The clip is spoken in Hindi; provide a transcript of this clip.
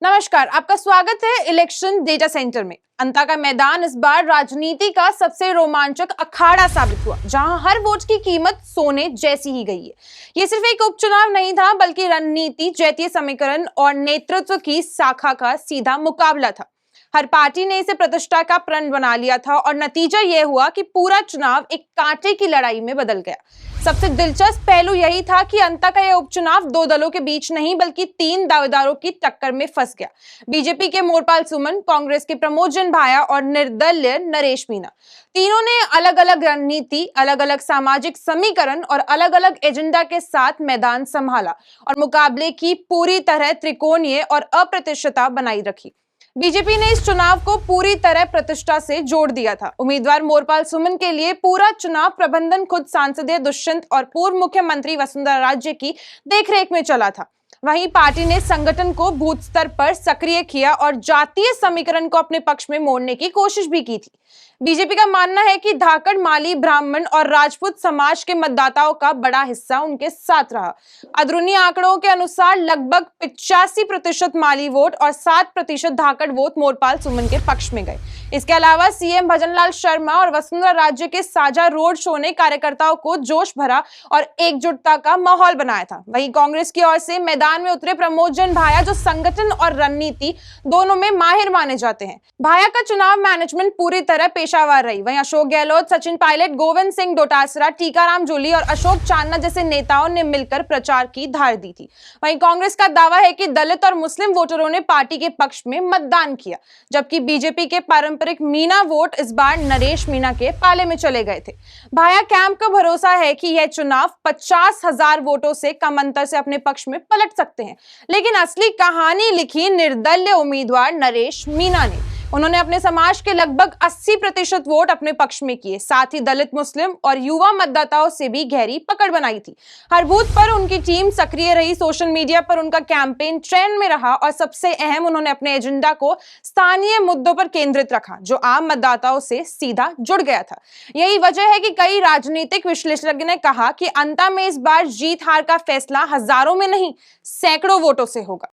नमस्कार, आपका स्वागत है इलेक्शन डेटा सेंटर में। अंता का मैदान इस बार राजनीति का सबसे रोमांचक अखाड़ा साबित हुआ, जहां हर वोट की कीमत सोने जैसी ही गई है। ये सिर्फ एक उपचुनाव नहीं था, बल्कि रणनीति, जातीय समीकरण और नेतृत्व की शाखा का सीधा मुकाबला था। हर पार्टी ने इसे प्रतिष्ठा का प्रण बना लिया था और नतीजा यह हुआ कि पूरा चुनाव एक कांटे की लड़ाई में बदल गया। सबसे दिलचस्प पहलू यही था कि अंततः का यह उपचुनाव दो दलों के बीच नहीं, बल्कि तीन दावेदारों की टक्कर में फंस गया। बीजेपी के मोरपाल सुमन, कांग्रेस के प्रमोद जैन भाया और निर्दलीय नरेश मीणा, तीनों ने अलग अलग रणनीति, अलग अलग सामाजिक समीकरण और अलग अलग एजेंडा के साथ मैदान संभाला और मुकाबले की पूरी तरह त्रिकोणीय और अप्रत्याशित बनाई रखी। बीजेपी ने इस चुनाव को पूरी तरह प्रतिष्ठा से जोड़ दिया था। उम्मीदवार मोरपाल सुमन के लिए पूरा चुनाव प्रबंधन खुद सांसद दुष्यंत और पूर्व मुख्यमंत्री वसुंधरा राजे की देखरेख में चला था। वहीं पार्टी ने संगठन को बूथ स्तर पर सक्रिय किया और जातीय समीकरण को अपने पक्ष में मोड़ने की कोशिश भी की थी। बीजेपी का मानना है कि धाकड़, माली, ब्राह्मण और राजपूत समाज के मतदाताओं का बड़ा हिस्सा उनके साथ रहा। अंदरूनी आंकड़ों के अनुसार लगभग 85% माली वोट और 7% धाकड़ वोट मोरपाल सुमन के पक्ष में गए। इसके अलावा सीएम भजनलाल शर्मा और वसुंधरा राजे के साझा रोड शो ने कार्यकर्ताओं को जोश भरा और एकजुटता का माहौल बनाया था। वहीं कांग्रेस की ओर से मैदान में उतरे प्रमोद जैन भाया, जो संगठन और रणनीति दोनों में माहिर माने जाते हैं। भाया का चुनाव मैनेजमेंट पूरी तरह पेशावर रही। वहीं अशोक गहलोत, सचिन पायलट, गोविंद सिंह डोटासरा, टीकाराम जूली और अशोक चांदना जैसे नेताओं ने मिलकर प्रचार की धार दी थी। वहीं कांग्रेस का दावा है कि दलित और मुस्लिम वोटरों ने पार्टी के पक्ष में मतदान किया, जबकि बीजेपी के पारंपरिक मीणा वोट इस बार नरेश मीणा के पाले में चले गए थे। भाया कैंप का भरोसा है कि यह चुनाव 50,000 वोटों से कम अंतर से अपने पक्ष में पलट सकते हैं। लेकिन असली कहानी लिखी निर्दलीय उम्मीदवार नरेश मीणा ने। उन्होंने अपने समाज के लगभग 80% वोट अपने पक्ष में किए, साथ ही दलित, मुस्लिम और युवा मतदाताओं से भी गहरी पकड़ बनाई थी। हर बूथ पर उनकी टीम सक्रिय रही, सोशल मीडिया पर उनका कैंपेन ट्रेंड में रहा और सबसे अहम, उन्होंने अपने एजेंडा को स्थानीय मुद्दों पर केंद्रित रखा, जो आम मतदाताओं से सीधा जुड़ गया था। यही वजह है कि कई राजनीतिक विश्लेषक ने कहा कि अंत में इस बार जीत हार का फैसला हजारों में नहीं, सैकड़ों वोटों से होगा।